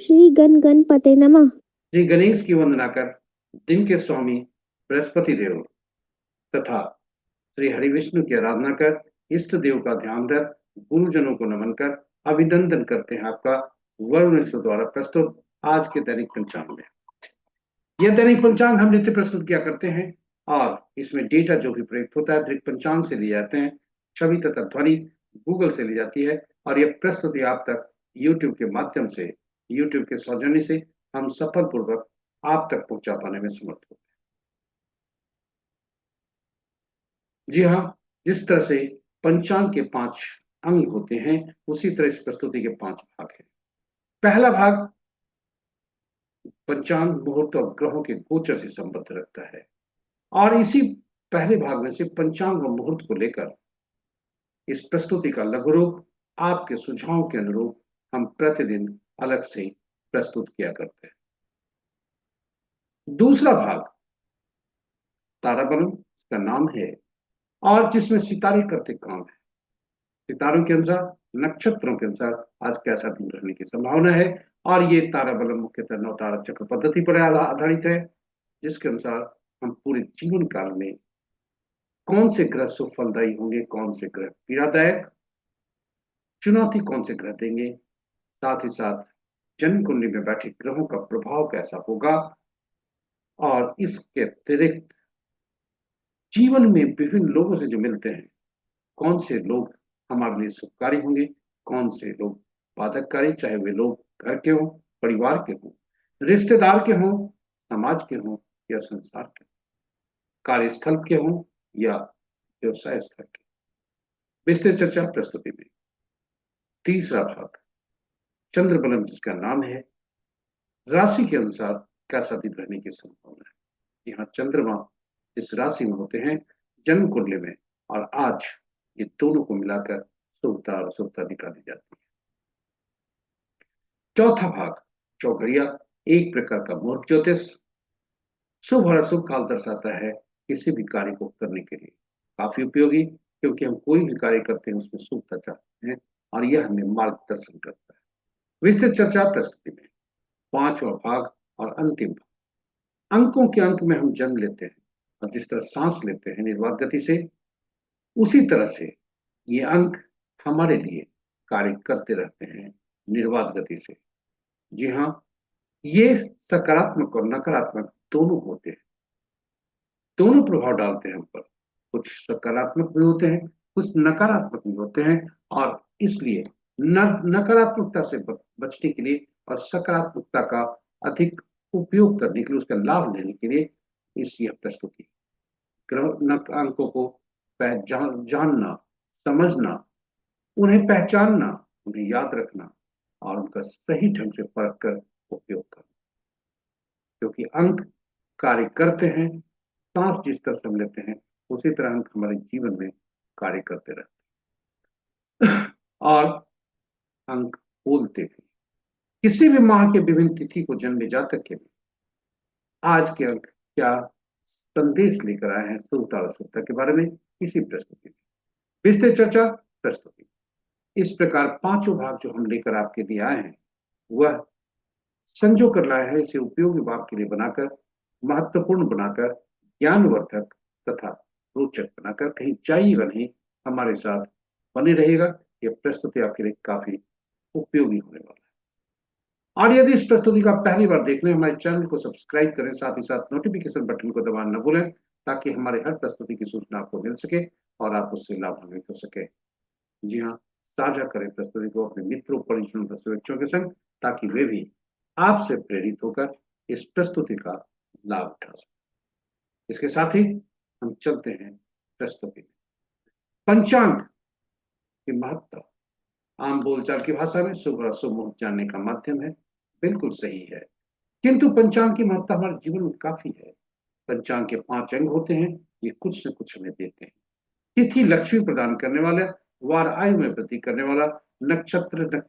श्री गण गणपते नमः। श्री गणेश की वंदना कर दिन के स्वामी बृहस्पति देव तथा श्री हरिविष्णु की आराधना कर इष्ट देव का ध्यान धर गुरुजनों को नमन कर अभिनंदन करते हैं आपका वरुण द्वारा प्रस्तुत आज के दैनिक पंचांग में। यह दैनिक पंचांग हम नित्य प्रस्तुत किया करते हैं और इसमें डेटा जो भी प्रयुक्त होता है दृक पंचांग से लिए जाते हैं, छवि तथा ध्वनि गूगल से ली जाती है और यह प्रस्तुति आप तक यूट्यूब के माध्यम से, यूट्यूब के सौजन्य से हम सफलपूर्वक आप तक पहुंचा पाने में समर्थ होते हैं। जी हाँ, जिस तरह से पंचांग के 5 अंग होते हैं उसी तरह इस प्रस्तुति के 5 भाग हैं। पहला भाग पंचांग मुहूर्त और ग्रहों के गोचर से संबंध रखता है और इसी पहले भाग में से पंचांग और मुहूर्त को लेकर इस प्रस्तुति का लघु रूप आपके सुझावों के अनुरूप हम प्रतिदिन अलग से प्रस्तुत किया करते हैं। दूसरा भाग ताराबलम का नाम है और जिसमें सितारे करते काम है। सितारों के अनुसार, नक्षत्रों के अनुसार आज कैसा दिन रहने की संभावना है और ये ताराबलम मुख्यतः 9 तारा चक्र पद्धति पर आधारित है, जिसके अनुसार हम पूरे जीवन काल में कौन से ग्रह सुफलदायी होंगे, कौन से ग्रह पीड़ादायक, चुनौती कौन से ग्रह देंगे, साथ ही साथ जन्म कुंडली में बैठे ग्रहों का प्रभाव कैसा होगा और इसके अतिरिक्त जीवन में विभिन्न लोगों से जो मिलते हैं, कौन से लोग हमारे लिए सुखकारी होंगे, कौन से लोग बाधककारी, चाहे वे लोग घर के हों, परिवार के हों, रिश्तेदार के हों, समाज के हों या संसार के, कार्यस्थल के हों या व्यवसाय स्थल के। विस्तृत चर्चा प्रस्तुति में तीसरा भाग चंद्रबलम, जिसका नाम है राशि के अनुसार कैसा दिन रहने की संभावना है। यहाँ चंद्रमा इस राशि में होते हैं जन्म कुंडली में और आज ये दोनों को मिलाकर शुभता और अशुभता निकाली जाती है। चौथा भाग चौघड़िया, एक प्रकार का मुहूर्त ज्योतिष, शुभ और अशुभ काल दर्शाता है किसी भी कार्य को करने के लिए। काफी उपयोगी, क्योंकि हम कोई भी कार्य करते हैं उसमें शुभता चाहते हैं और यह हमें मार्गदर्शन करता है। विस्तृत चर्चा प्रस्तुति में पांचवा भाग और अंतिम भाग। अंकों के अंक में हम जन्म लेते हैं और जिस तरह सांस लेते हैं निर्वात गति से, उसी तरह से ये अंक हमारे लिए कार्य करते रहते हैं निर्वात गति से। जी हाँ, ये सकारात्मक और नकारात्मक दोनों होते हैं, दोनों प्रभाव डालते हैं हम पर। कुछ सकारात्मक भी होते हैं, कुछ नकारात्मक भी होते हैं और इसलिए नकारात्मकता से बचने के लिए और सकारात्मकता का अधिक उपयोग करने के लिए, उसका लाभ लेने के लिए इस यह प्रस्तुति ग्रह अंकों को जानना, समझना, उन्हें पहचानना, उन्हें याद रखना और उनका सही ढंग से परख कर उपयोग करना, क्योंकि अंक कार्य करते हैं। सांस जिस तरह से हम लेते हैं उसी तरह अंक हमारे जीवन में कार्य करते रहते हैं और अंक बोलते भी। किसी भी माह के विभिन्न तिथि को जन्मे जातक के लिए आज के अंक क्या संदेश लेकर आए हैं शुभता और अशुभता के बारे में इसी प्रस्तुति में विस्तृत चर्चा प्रस्तुति। इस प्रकार पांचों भाग जो हम लेकर आपके लिए आए हैं वह संजो कर लाया है, इसे उपयोगी भाग के लिए बनाकर, महत्वपूर्ण बनाकर, ज्ञानवर्धक तथा रोचक बनाकर, कहीं जाइएगा नहीं, हमारे साथ बने रहेगा। यह प्रस्तुति आपके लिए काफी उपयोगी होने वाला है। और यदि इस प्रस्तुति का पहली बार देखने हमारे चैनल को सब्सक्राइब करें, साथ ही साथ नोटिफिकेशन बटन को दबाना न भूलें, ताकि हमारे हर प्रस्तुति की सूचना आपको मिल सके और आप उससे लाभान्वित हो सके। जी हाँ, साझा करें प्रस्तुति को अपने मित्रों, परिजनों, बच्चों के संग, ताकि वे भी आपसे प्रेरित होकर इस प्रस्तुति का लाभ उठा सके। इसके साथ ही हम चलते हैं प्रस्तुति में। पंचांग की महत्ता आम बोलचाल की भाषा में शुभ और अशुभ मुहूर्त जानने का माध्यम है, बिल्कुल सही है, किंतु पंचांग की महत्ता हमारे जीवन में काफी है। पंचांग के 5 अंग होते हैं, ये कुछ न कुछ हमें देते हैं। तिथि लक्ष्मी प्रदान करने वाला, वार आयु में वृद्धि करने वाला, नक्षत्र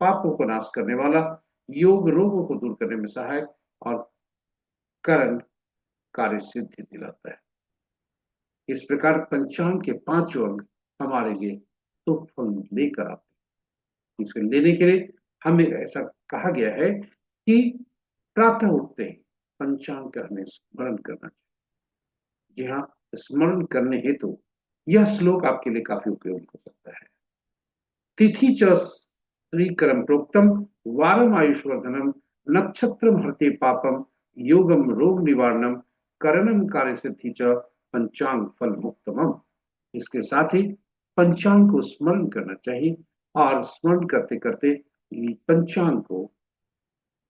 पापों को नाश करने वाला, योग रोगों को दूर करने में सहायक और करण कार्य सिद्धि दिलाता है। इस प्रकार पंचांग के 5 अंग हमारे लिए शुभ फल लेकर आते हैं। इसे लेने के लिए हमें ऐसा कहा गया है कि प्रातः उठते ही पंचांग का हमें स्मरण करना चाहिए। जी हाँ, स्मरण करने हेतु यह श्लोक आपके लिए काफी उपयोगी हो सकता है। तिथि च श्रीकरम प्रोक्तम वारम आयुष्वर्धनम नक्षत्रम हरते पापम योगम रोग निवारणम करणम कार्य सिद्धि च पंचांग फल मुक्तमम। इसके साथ ही पंचांग को स्मरण करना चाहिए और स्मरण करते करते पंचांग को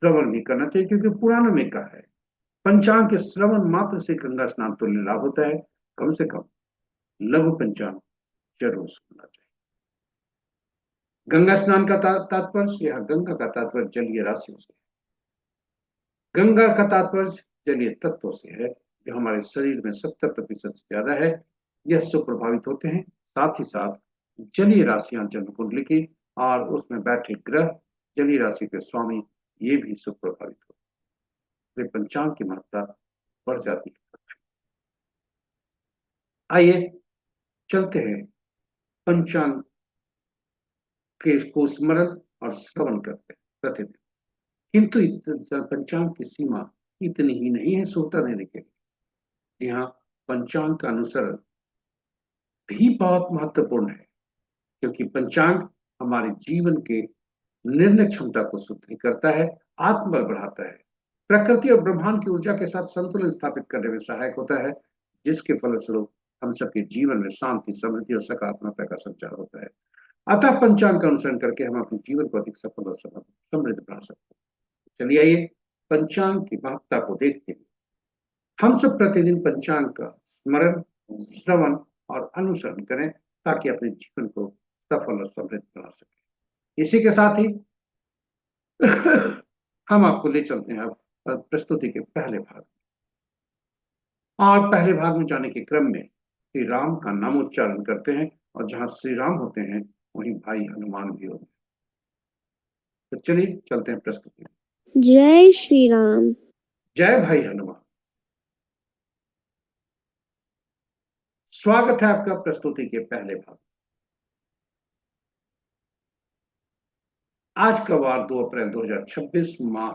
श्रवण भी करना चाहिए, क्योंकि पुराणों में कहा है पंचांग के श्रवण मात्र से गंगा स्नान तुल्य लाभ होता है। कम से कम लघु पंचांग जरूर सुनना चाहिए। गंगा स्नान का तात्पर्य, यह गंगा का तात्पर्य जलीय राशियों से, गंगा का तात्पर्य जलीय तत्वों से है, जो हमारे शरीर में 70% से ज्यादा है। यह सुप्रभावित होते हैं। साथ ही साथ जलीय राशियां जन्म कुंडली की और उसमें बैठे ग्रह जलीय राशि के स्वामी, ये भी सुप्रभावित होते हैं। पंचांग की महत्ता बढ़ जाती है। आइए चलते हैं पंचांग के को स्मरण और श्रवण करते हैं प्रतिदिन। किंतु पंचांग की सीमा इतनी ही नहीं है सोता देने के लिए। जी हाँ, पंचांग का अनुसरण भी बहुत महत्वपूर्ण है, क्योंकि पंचांग हमारे जीवन के निर्णय क्षमता को सुदृढ़ करता है, आत्मबल बढ़ाता है, प्रकृति और ब्रह्मांड की ऊर्जा के साथ संतुलन स्थापित करने में सहायक होता है, जिसके फलस्वरूप हम सबके जीवन में शांति, समृद्धि और सकारात्मकता का संचार होता है। अतः पंचांग का अनुसरण करके हम अपने जीवन को अधिक सफल और समृद्ध बना सकते हैं। चलिए आइए पंचांग की महत्ता को देखते हैं। हम सब प्रतिदिन पंचांग का स्मरण, श्रवण और अनुसरण करें, ताकि अपने जीवन को सफल और समृद्ध बना सके। इसी के साथ ही हम आपको ले चलते हैं अब प्रस्तुति के पहले भाग। और पहले भाग में जाने के क्रम में श्री राम का नामोच्चारण करते हैं, और जहां श्री राम होते हैं वहीं भाई हनुमान भी होते हैं। तो चलिए चलते हैं प्रस्तुति में। जय श्री राम। जय भाई हनुमान। स्वागत है आपका प्रस्तुति के पहले भाग। आज का वार 2 अप्रैल 2026 माह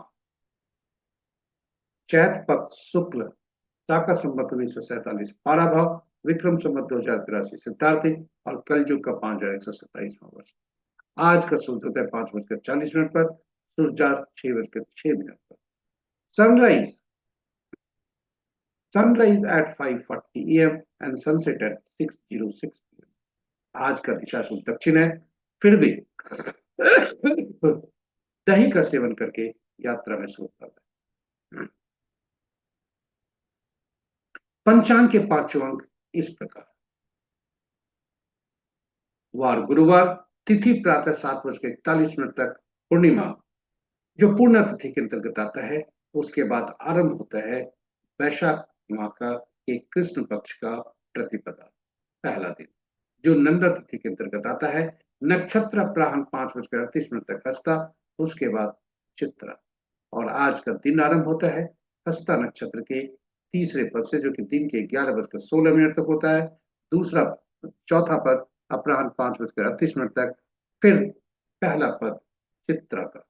चैत पक्ष शुक्ल शाका संवत 1947 पारा भाव विक्रम संवत 2083 सिद्धार्थी और कलयुग का 5127वां वर्ष। आज का सूर्योदय 5:40 पर, सूर्यास्त 6:06 पर। Sunrise sunrise at 5:40 AM and sunset at 6:06 PM। आज का दिशा शुभ दक्षिण है, फिर भी दही का सेवन करके यात्रा में शुभ फल है। पंचांग के पांचों अंक इस प्रकार। वार गुरुवार, तिथि प्रातः 7:41 तक पूर्णिमा, जो पूर्णा तिथि के अंतर्गत आता है। उसके बाद आरंभ होता है वैशाख माह का एक कृष्ण पक्ष का प्रतिपदा, पहला दिन, जो नंदा तिथि के अंतर्गत आता है। नक्षत्र अपराह्न 5:38 तक हस्ता, उसके बाद चित्रा, और आज का दिन आरंभ होता है हस्ता नक्षत्र के तीसरे पद से, जो कि दिन के 11:16 तक होता है। दूसरा चौथा पद अपराह्न 5:38 तक, फिर पहला पद चित्रा का।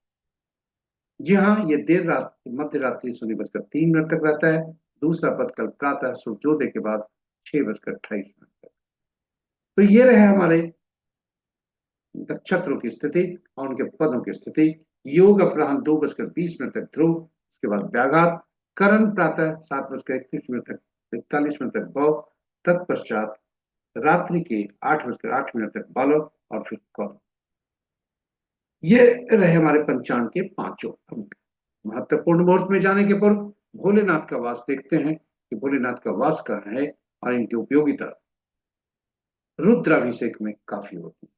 जी हाँ, ये देर रात मध्य रात्रि 0:03 तक रहता है। दूसरा पद कल प्रातः सूर्योदय के बाद 6:28 तक। तो ये रहे हमारे नक्षत्रों की स्थिति और उनके पदों की स्थिति। योग अपराह्न 2:20 तक ध्रुव, उसके बाद व्याघात, करण प्रातः 7:31 तक 41 तक भव, तत्पश्चात रात्रि के 8:08 तक बालक, और फिर कौन। ये रहे हमारे पंचांग के पांचों अंक। महत्वपूर्ण मुहूर्त में जाने के पूर्व भोलेनाथ का वास देखते हैं कि भोलेनाथ का वास कहाँ है और इनकी उपयोगिता रुद्राभिषेक में काफी होती है।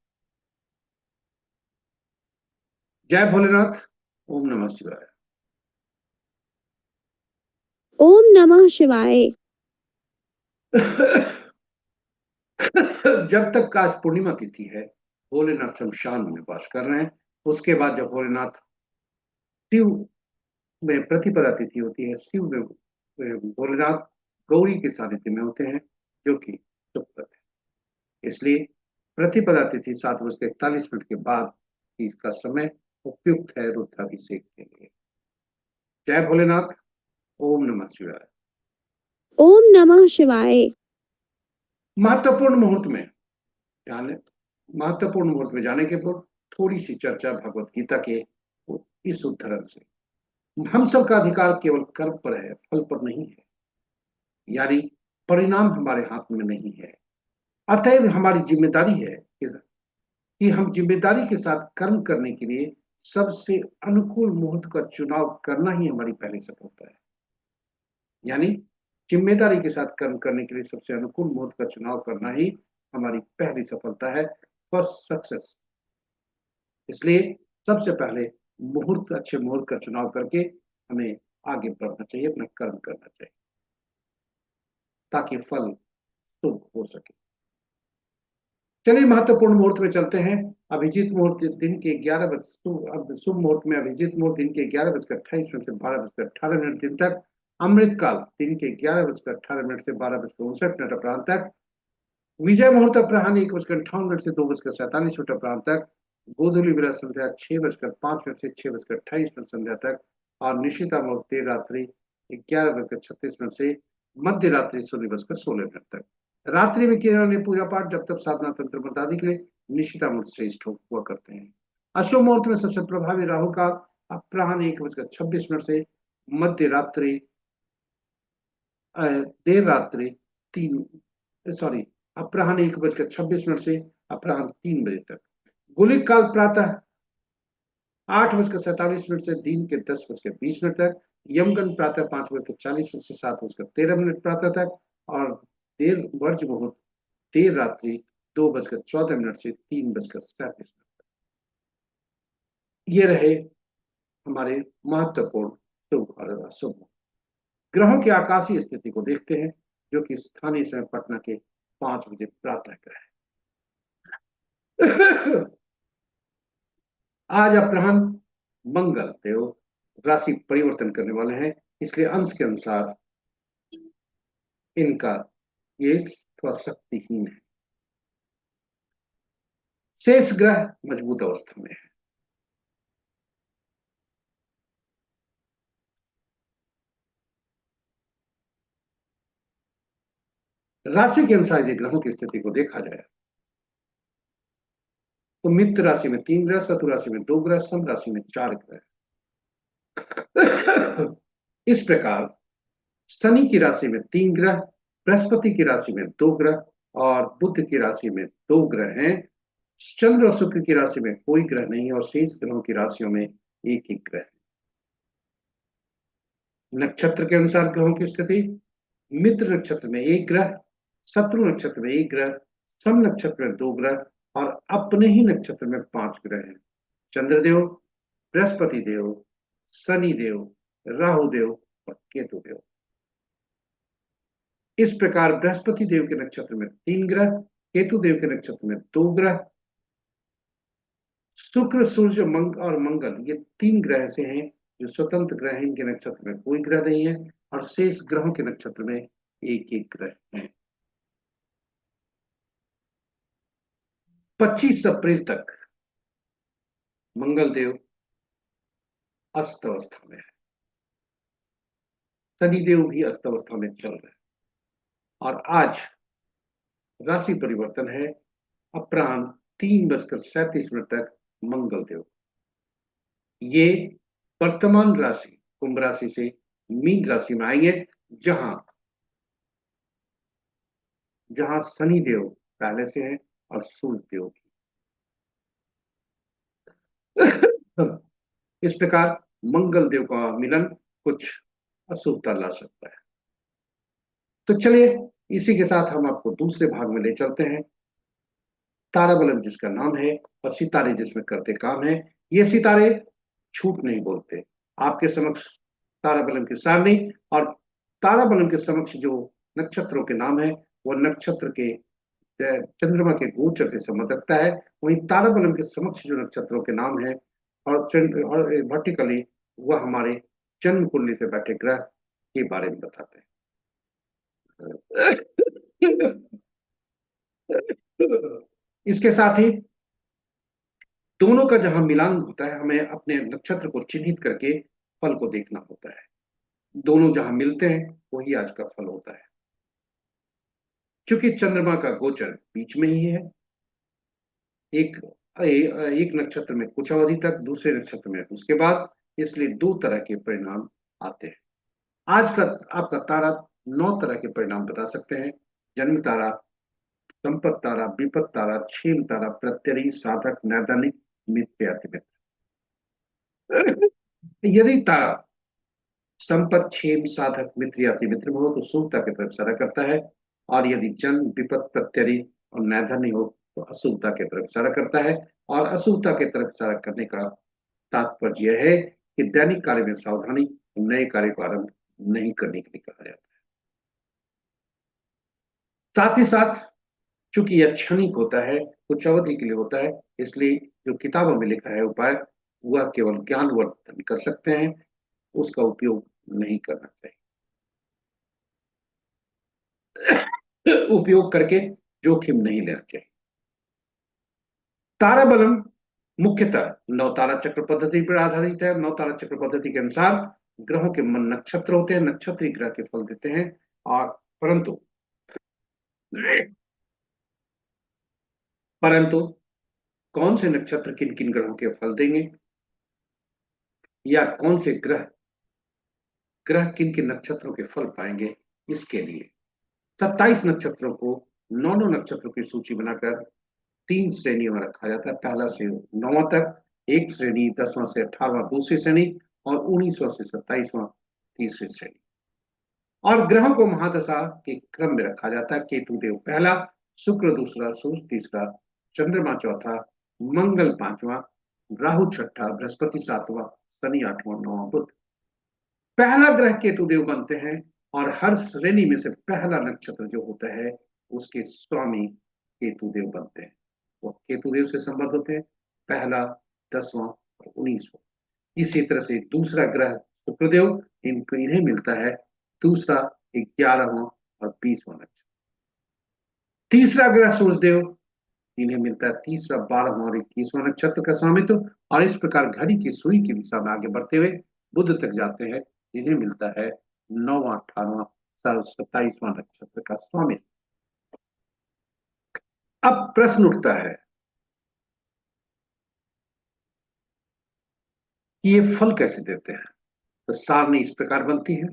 जय भोलेनाथ। ओम नमः शिवाय। ओम नमः शिवाय। जब तक आज पूर्णिमा तिथि है, भोलेनाथ शमशान में वास कर रहे हैं। उसके बाद जब भोलेनाथ शिव में प्रतिपदा तिथि होती है, शिव में भोलेनाथ गौरी के सानिध्य में होते हैं, जो कि सुप्रद है। इसलिए प्रतिपदा तिथि 7:41 के बाद की इसका समय उपयुक्त है रुद्राभिषेक के लिए। जय भोलेनाथ। ओम नमः शिवाय। ओम नमः शिवाय। महत्वपूर्ण मुहूर्त में जाने महत्वपूर्ण मुहूर्त में जाने के पूर्व थोड़ी सी चर्चा भगवत गीता के इस उद्धरण से। हम सब का अधिकार केवल कर्म पर है, फल पर नहीं है। यानी परिणाम हमारे हाथ में नहीं है। अतएव हमारी जिम्मेदारी है कि हम जिम्मेदारी के साथ कर्म करने के लिए सबसे अनुकूल मुहूर्त का चुनाव करना ही हमारी पहली सफलता है। यानी जिम्मेदारी के साथ कर्म करने के लिए सबसे अनुकूल मुहूर्त का चुनाव करना ही हमारी पहली सफलता है, फर्स्ट सक्सेस। इसलिए सबसे पहले अच्छे मुहूर्त का चुनाव करके हमें आगे बढ़ना चाहिए, अपना कर्म करना चाहिए ताकि फल शुभ हो सके। चलिए महत्वपूर्ण मुहूर्त में चलते हैं। अभिजीत मुहूर्त दिन के 11 बज शुभ मुहूर्त में अभिजीत मुहूर्त दिन के 11:28 से 12:18 दिन तक। अमृत काल दिन के 11:18 से 12:59 अपराह्न तक। विजय मुहूर्त अपराह्न 1:58 से 2:47 अपराह्न तक। गोधूली विराट संध्या 6:05 से 6:28 संध्या तक। और निशिता मुहूर्त देर रात्रि 11:36 से मध्य रात्रि 16:16 तक। रात्रि में किए जाने पूजा पाठ जब तक साधना तंत्र मंत्र आदि के लिए निशिता मुहूर्त श्रेष्ठ हुआ करते हैं। अशुभ मुहूर्त में सबसे प्रभावी राहु काल अपराह्न 1:26 से मध्य रात्रि देर रात्रि तीन सॉरी अपराह्न 1:26 से अपराह्न 3 बजे तक। गुलिक काल प्रातः 8:47 से दिन के 10:20 तक। यमगन प्रातः 5:40 से 7:13 प्रातः तक। और देर वर्ज मुहूर्त देर रात्रि 2:14 से 3:37 तक। ये रहे हमारे महत्वपूर्ण शुभ और अशुभ। ग्रहों की आकाशीय स्थिति को देखते हैं, जो कि स्थानीय समय पटना के 5 बजे प्रातः ग्रह है। आज अपराह्न मंगल देव राशि परिवर्तन करने वाले हैं, इसलिए अंश के अनुसार इनका ये थोड़ा शक्तिहीन है। शेष ग्रह मजबूत अवस्था में है। राशि के अनुसार यदि ग्रहों की स्थिति को देखा जाए तो मित्र राशि में 3 ग्रह, शत्रु राशि में 2 ग्रह, सम राशि में 4 ग्रह। इस प्रकार शनि की राशि में 3 ग्रह, बृहस्पति की राशि में 2 ग्रह और बुध की राशि में 2 ग्रह हैं। चंद्र और शुक्र की राशि में कोई ग्रह नहीं और शेष ग्रहों की राशियों में एक ही ग्रह। नक्षत्र के अनुसार ग्रहों की स्थिति। मित्र नक्षत्र में 1 ग्रह, शत्रु नक्षत्र में 1 ग्रह, सम नक्षत्र में 2 ग्रह और अपने ही नक्षत्र में 5 ग्रह हैं। चंद्रदेव, बृहस्पति देव, शनि देव, राहु देव और केतु देव। इस प्रकार बृहस्पति देव के नक्षत्र में 3 ग्रह, केतु देव के नक्षत्र में 2 ग्रह, शुक्र, सूर्य, और मंगल ये 3 ग्रह से हैं जो स्वतंत्र ग्रह हैं। इनके नक्षत्र में कोई ग्रह नहीं है और शेष ग्रहों के नक्षत्र में एक एक ग्रह है। 25 अप्रैल तक मंगल देव अस्त अवस्था में है, शनिदेव भी अस्त अवस्था में चल रहे हैं और आज राशि परिवर्तन है। अपराह्न 3:37 तक मंगल देव ये वर्तमान राशि कुंभ राशि से मीन राशि में आएंगे, जहां जहां शनि देव पहले से हैं और सूर्य देव इस प्रकार मंगल देव का मिलन कुछ अशुभता ला सकता है। तो चलिए इसी के साथ हम आपको दूसरे भाग में ले चलते हैं। तारा बलम जिसका नाम है और सितारे जिसमें करते काम है। ये सितारे झूठ नहीं बोलते। आपके समक्ष तारा बलम की सारणी और तारा बलम के समक्ष जो नक्षत्रों के नाम है वह नक्षत्र के चंद्रमा के गोचर से संबंध रखता है। वहीं तारा बलम के समक्ष जो नक्षत्रों के नाम है और वर्टिकली वह हमारे जन्म कुंडली से बैठे ग्रह के बारे में बताते हैं। इसके साथ ही दोनों का जहां मिलान होता है, हमें अपने नक्षत्र को चिन्हित करके फल को देखना होता है। दोनों जहां मिलते हैं वही आज का फल होता है। क्योंकि चंद्रमा का गोचर बीच में ही है, एक एक नक्षत्र में कुछ अवधि तक, दूसरे नक्षत्र में उसके बाद, इसलिए दो तरह के परिणाम आते हैं। आज का आपका तारा 9 तरह के परिणाम बता सकते हैं: जन्म तारा, संपत तारा, विपत तारा, क्षेम तारा, प्रत्यरी, साधक, नैदानिक, मित्र, अति मित्र। यदि तारा संपत, क्षेम, साधक, मित्र या अति मित्र में हो तो शुभता की तरफ इशारा करता है, और यदि जन्म, विपत, प्रत्यरी और नैदानी हो तो अशुभता की तरफ इशारा करता है। और अशुभता की तरफ इशारा करने का तात्पर्य यह है कि दैनिक कार्य में सावधानी, नए कार्य को आरंभ नहीं करने के लिए कहा जाता है। साथ ही साथ चूंकि यह क्षणिक होता है, कुछ अवधि के लिए होता है, इसलिए जो किताबों में लिखा है उपाय वह केवल ज्ञानवर्धन कर सकते हैं, उसका उपयोग नहीं करना चाहिए। उपयोग करके जोखिम नहीं लेना चाहिए। ताराबलम मुख्यतः नवतारा चक्र पद्धति पर आधारित है। नवतारा चक्र पद्धति के अनुसार ग्रहों के मन नक्षत्र होते हैं, नक्षत्र ही ग्रह के फल देते हैं। और परंतु परंतु कौन से नक्षत्र किन किन ग्रहों के फल देंगे, या कौन से ग्रह ग्रह किन किन नक्षत्रों के फल पाएंगे, इसके लिए 27 नक्षत्रों को 9 नक्षत्रों की सूची बनाकर 3 श्रेणियों में रखा जाता है। पहला से 9वां तक एक श्रेणी, 10वां से 18वां दूसरी श्रेणी, और 19वां से 27वां तीसरी श्रेणी। और ग्रहों को महादशा के क्रम में रखा जाता है: केतु देव पहला, शुक्र दूसरा, सूर्य तीसरा, चंद्रमा चौथा, मंगल पांचवा, राहु छठा, बृहस्पति सातवां, शनि आठवां, नौवां बुध। पहला ग्रह केतुदेव बनते हैं, और हर श्रेणी में से पहला नक्षत्र जो होता है उसके स्वामी केतुदेव बनते हैं। वो केतुदेव से संबद्ध होते हैं, पहला, 10वां और 19वां। इसी तरह से दूसरा ग्रह शुक्रदेव, इनको इन्हें मिलता है दूसरा, 11वां और 20वां नक्षत्र। तीसरा ग्रह सूर्यदेव, इन्हें मिलता है तीसरा, 12वां और 21वां नक्षत्र का स्वामित्व। और इस प्रकार घड़ी की सुई की दिशा में आगे बढ़ते हुए बुध तक जाते हैं, जिन्हें मिलता है 9वां, 18वां, 27वां नक्षत्र का स्वामित्व। अब प्रश्न उठता है कि ये फल कैसे देते हैं। तो सारणी इस प्रकार बनती है,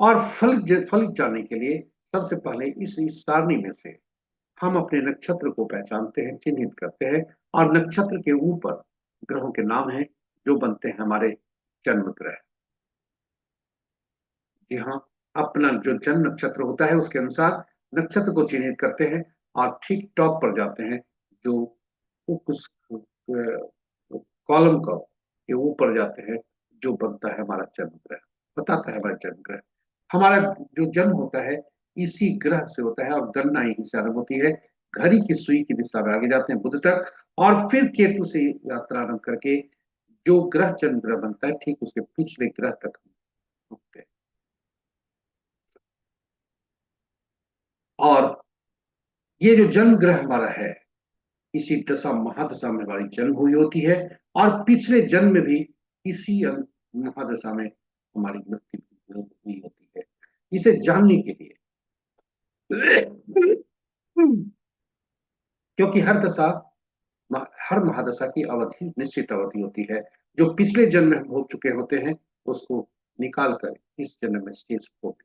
और फल जानने के लिए सबसे पहले इस सारणी में से हम अपने नक्षत्र को पहचानते हैं, चिन्हित करते हैं, और नक्षत्र के ऊपर ग्रहों के नाम हैं जो बनते हैं हमारे जन्म ग्रह। जी हाँ, अपना जो जन्म नक्षत्र होता है उसके अनुसार नक्षत्र को चिन्हित करते हैं, और ठीक टॉप पर जाते हैं, जो उस कॉलम का के ऊपर जाते हैं, जो बनता है हमारा जन्म ग्रह, बताता है हमारा जन्म ग्रह। हमारा जो जन्म होता है इसी ग्रह से होता है, और गणना यहीं से आरंभ होती है। घड़ी की सुई की दिशा में आगे जाते हैं बुध तक, और फिर केतु से यात्रा आरंभ करके जो ग्रह जन्म ग्रह बनता है ठीक उसके पिछले ग्रह तक होते हैं। और ये जो जन्म ग्रह हमारा है, इसी दशा महादशा में हमारी जन्म हुई होती है, और पिछले जन्म में भी इसी महादशा में हमारी मृत्यु हुई होती है। इसे जानने के लिए क्योंकि हर महादशा की अवधि निश्चित अवधि होती है, जो पिछले जन्म में हम भोग चुके होते हैं उसको निकाल कर इस जन्म में शेष भोग।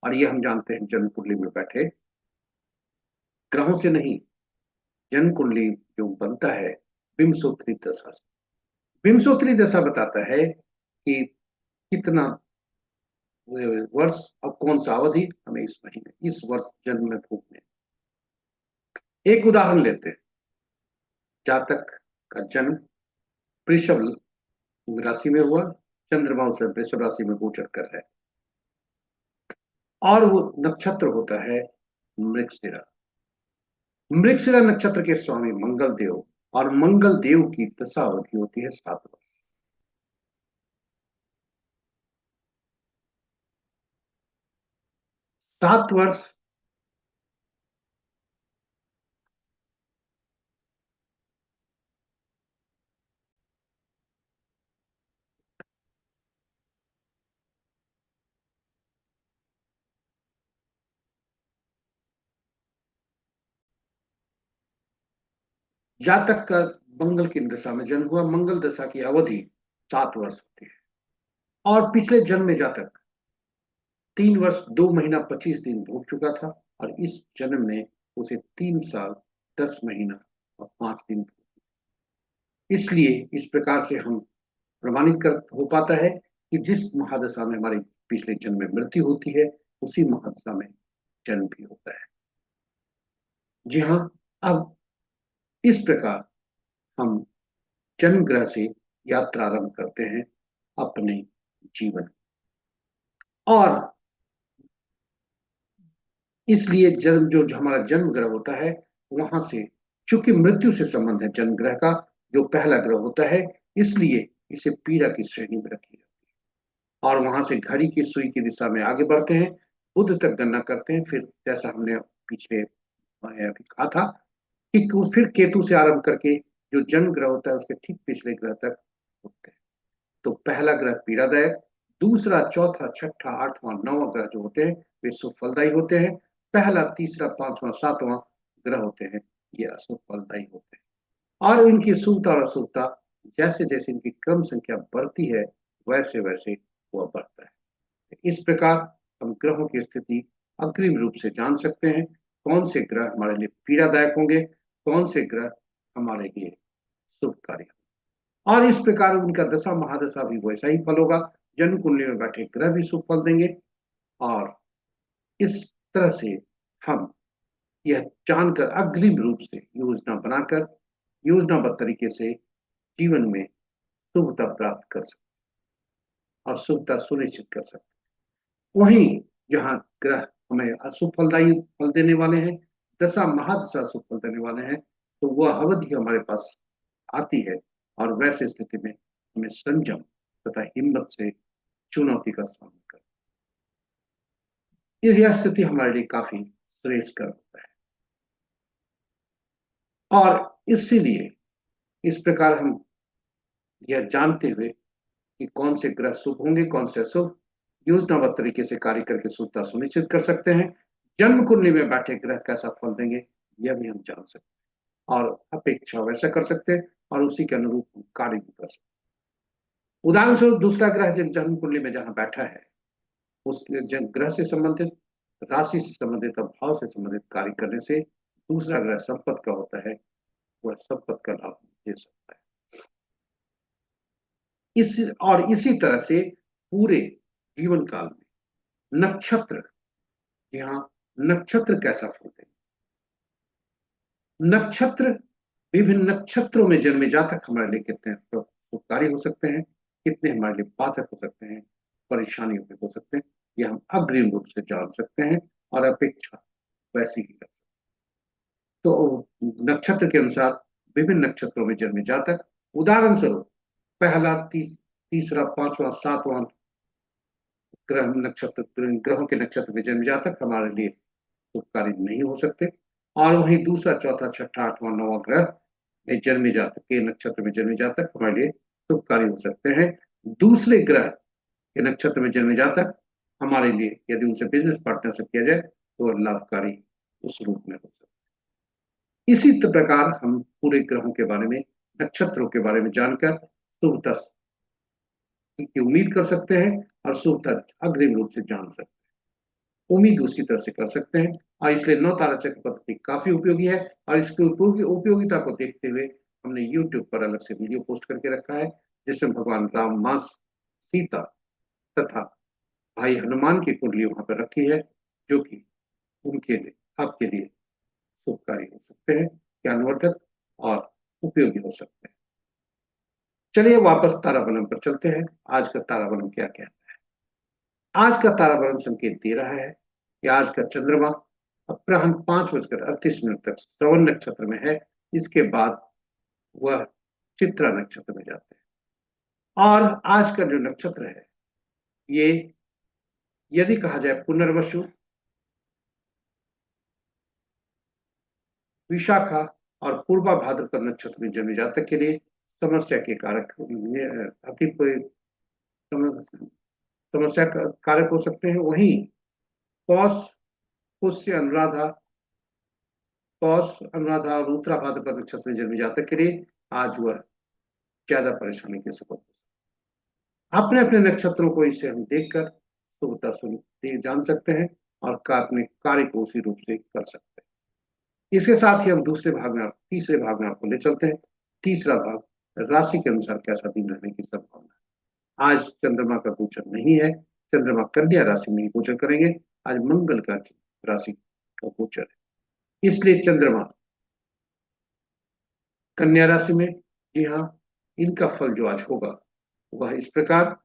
और ये हम जानते हैं जन्म कुंडली में बैठे ग्रहों से नहीं, जन्म कुंडली जो बनता है विंशोत्तरी दशा से। विंशोत्तरी दशा बताता है कि कितना वर्ष और कौन सा अवधि हमें इस महीने, इस वर्ष जन्म में भोगने। एक उदाहरण लेते हैं। जातक का जन्म वृषभ राशि में हुआ, चंद्रमा उसे वृषभ राशि में गोचर कर रहा है, और वो नक्षत्र होता है मृगशिरा। मृगशिरा नक्षत्र के स्वामी मंगल देव, और मंगल देव की दशा अवधि होती है 7 वर्ष। 7 वर्ष जातक का मंगल की दशा में जन्म हुआ, मंगल दशा की अवधि 7 वर्ष होती है। और पिछले जन्म में जातक 3 वर्ष 2 महीना 25 दिन भोग चुका था, और इस जन्म में उसे 3 साल 10 महीना और 5 दिन। इसलिए इस प्रकार से हम प्रमाणित कर हो पाता है कि जिस महादशा में हमारे पिछले जन्म में मृत्यु होती है, उसी महादशा में जन्म भी होता है। जी हाँ। अब इस प्रकार हम जन्म ग्रह से यात्रा आरंभ करते हैं अपने जीवन। और इसलिए जन्म जो हमारा जन्म ग्रह होता है, वहां से, चूंकि मृत्यु से संबंध है जन्म ग्रह का, जो पहला ग्रह होता है, इसलिए इसे पीड़ा की श्रेणी में रखी है। और वहां से घड़ी की सुई की दिशा में आगे बढ़ते हैं, बुध तक गणना करते हैं। फिर जैसा हमने पीछे अभी कहा था कि फिर केतु से आरंभ करके जो जन्म ग्रह होता है उसके ठीक पिछले ग्रह तक होते हैं। तो पहला ग्रह पीड़ादायक, दूसरा, चौथा, छठा, आठवां, नौवां ग्रह जो होते हैं वे शुभ फलदायी होते हैं। पहला, तीसरा, पांचवां, सातवां ग्रह होते हैं, ये अशुभ फलदायी होते हैं। और इनकी शुभता और अशुभता जैसे जैसे इनकी क्रम संख्या बढ़ती है, वैसे वैसे वह बढ़ता है। इस प्रकार हम ग्रहों की स्थिति अग्रिम रूप से जान सकते हैं, कौन से ग्रह हमारे लिए पीड़ादायक होंगे, कौन से ग्रह हमारे लिए शुभकारी। और इस प्रकार उनका दशा महादशा भी वैसा ही फल होगा। जन्म कुंडली में बैठे ग्रह भी शुभ फल देंगे। और इस तरह से हम यह जानकर अग्रिम रूप से योजना बनाकर योजनाबद्ध तरीके से जीवन में शुभता प्राप्त कर सकते और शुभता सुनिश्चित कर सकते। वहीं जहां ग्रह हमें अशुभ फलदायी फल देने वाले हैं, दशा महादशा शुभ फल देने वाले हैं, तो वह अवधि हमारे पास आती है। और वैसे स्थिति में हमें संयम तथा हिम्मत से चुनौती का सामना कर, यह स्थिति हमारे लिए काफी श्रेयस्कर होता है। और इसीलिए इस प्रकार हम यह जानते हुए कि कौन से ग्रह शुभ होंगे, कौन से अशुभ, योजनाबद्ध तरीके से कार्य करके शुभता सुनिश्चित कर सकते हैं। जन्म कुंडली में बैठे ग्रह कैसा फल देंगे, यह भी हम जान सकते हैं और अपेक्षा वैसा कर सकते हैं, और उसी के अनुरूप हम कार्य भी कर सकते हैं। उदाहरण स्वरूप दूसरा ग्रह जब जन्म कुंडली में जहां बैठा है, उस ग्रह से संबंधित, राशि से संबंधित और भाव से संबंधित कार्य करने से दूसरा ग्रह संपत्ति का होता है, वह संपत्ति का लाभ दे सकता है। इसी तरह से पूरे जीवन काल में नक्षत्र, यहाँ नक्षत्र कैसा फल देंगे। नक्षत्र, विभिन्न नक्षत्रों में जन्मे जातक हमारे लिए कितने शुभकारी हो सकते हैं, कितने हमारे लिए बाधक हो सकते हैं, परेशानियों में हो सकते हैं, ये हम अग्रिम रूप से जान सकते हैं और अपेक्षा वैसी ही कर सकते हैं। तो नक्षत्र के अनुसार विभिन्न नक्षत्रों में जन्मे जातक, उदाहरण स्वरूप पहला, तीसरा, पांचवा, सातवां ग्रह नक्षत्र, ग्रहों के नक्षत्र में जन्म जातक हमारे लिए शुभकारी नहीं हो सकते। और वहीं दूसरा, चौथा, छठा, आठवां, नौवां ग्रह में जन्मे जातक के नक्षत्र में जन्मे जातक हमारे लिए शुभकारी हो सकते हैं। दूसरे ग्रह के नक्षत्र में जन्मे जातक हमारे लिए, यदि उनसे बिजनेस पार्टनरशिप किया जाए, तो वह लाभकारी उस रूप में हो सकता है। इसी प्रकार हम पूरे ग्रहों के बारे में, नक्षत्रों के बारे में जानकर शुभता की उम्मीद कर सकते हैं और शुभता अग्रिम रूप से जान सकते हैं। उम्मीद उसी तरह से कर सकते हैं। और इसलिए नौ तारा चक्र पद्धति काफी उपयोगी है। और इसकी उपयोगिता को देखते हुए हमने YouTube पर अलग से वीडियो पोस्ट करके रखा है, जिसमें भगवान राम, मां सीता तथा भाई हनुमान की कुंडली वहां पर रखी है, जो कि उनके लिए, आपके लिए शुभकारी हो सकते हैं, ज्ञानवर्धक और उपयोगी हो सकते हैं। चलिए वापस ताराबलम पर चलते हैं। आज का ताराबलम क्या कहता है। आज का ताराबलम संकेत दे रहा है कि आज का चंद्रमा अपराह्न 5:38 तक श्रवण नक्षत्र में है। इसके बाद वह चित्रा नक्षत्र में जाते हैं। और आज का जो नक्षत्र है, ये यदि कहा जाए पुनर्वसु, विशाखा और पूर्वा भाद्रपद नक्षत्र में जन्मे जातक के लिए समस्या के कारक, अति समस्या कारक हो सकते हैं। वहीं पौष, पुष्य, अनुराधा पौष, अनुराधा और उत्तरा भाद्रपद नक्षत्र में जन्मे जातक के लिए आज वह ज्यादा परेशानी के सबब। अपने अपने नक्षत्रों को इससे हम देखकर शुभता शुभ जान सकते हैं और अपने कार्य को उसी रूप से कर सकते हैं। इसके साथ ही हम तीसरे भाग में आपको ले चलते हैं। तीसरा भाग, राशि के अनुसार कैसा दिन रहने की संभावना। आज चंद्रमा का गोचर नहीं है, चंद्रमा कन्या राशि में ही गोचर करेंगे। आज मंगल का राशि का गोचर है, इसलिए चंद्रमा कन्या राशि में। जी हाँ, इनका फल जो आज होगा वह इस प्रकार: